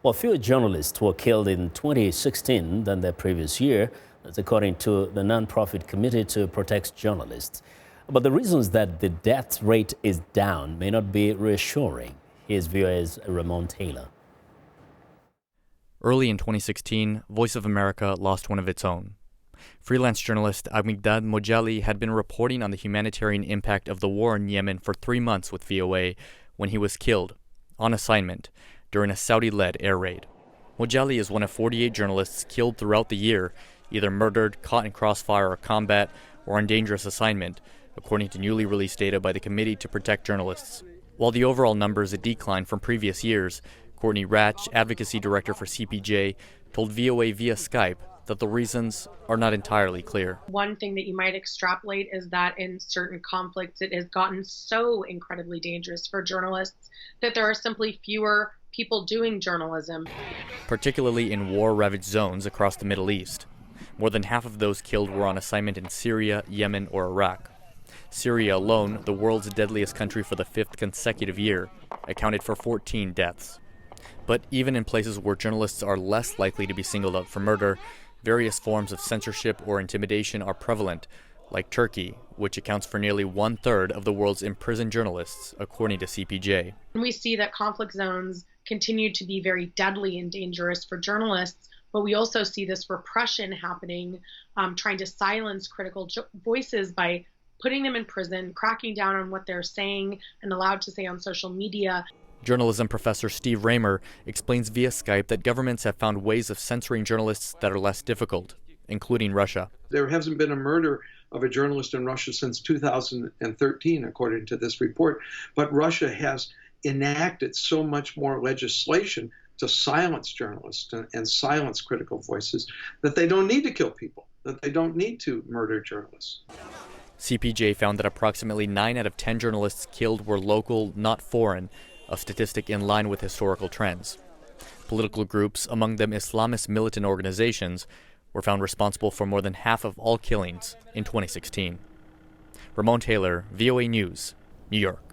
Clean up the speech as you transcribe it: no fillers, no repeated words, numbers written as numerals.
Well, fewer journalists were killed in 2016 than the previous year. That's according to the nonprofit Committee to Protect Journalists. But the reasons that the death rate is down may not be reassuring. Here's VOA's Ramon Taylor. Early in 2016, Voice of America lost one of its own. Freelance journalist Amigdad Mojali had been reporting on the humanitarian impact of the war in Yemen for 3 months with VOA when he was killed, on assignment, during a Saudi-led air raid. Mojali is one of 48 journalists killed throughout the year, either murdered, caught in crossfire or combat, or on dangerous assignment, according to newly released data by the Committee to Protect Journalists. While the overall number is a decline from previous years, Courtney Ratch, advocacy director for CPJ, told VOA via Skype that the reasons are not entirely clear. One thing that you might extrapolate is that in certain conflicts, it has gotten so incredibly dangerous for journalists that there are simply fewer people doing journalism. Particularly in war-ravaged zones across the Middle East. More than half of those killed were on assignment in Syria, Yemen, or Iraq. Syria alone, the world's deadliest country for the 5th consecutive year, accounted for 14 deaths. But even in places where journalists are less likely to be singled out for murder, various forms of censorship or intimidation are prevalent, like Turkey, which accounts for nearly 1/3 of the world's imprisoned journalists, according to CPJ. We see that conflict zones continue to be very deadly and dangerous for journalists, but we also see this repression happening, trying to silence critical voices by putting them in prison, cracking down on what they're saying and allowed to say on social media. Journalism professor Steve Raymer explains via Skype that governments have found ways of censoring journalists that are less difficult, including Russia. There hasn't been a murder of a journalist in Russia since 2013, according to this report, but Russia has enacted so much more legislation to silence journalists and silence critical voices that they don't need to kill people, that they don't need to murder journalists. CPJ found that approximately 9 out of 10 journalists killed were local, not foreign, a statistic in line with historical trends. Political groups, among them Islamist militant organizations, were found responsible for more than half of all killings in 2016. Ramon Taylor, VOA News, New York.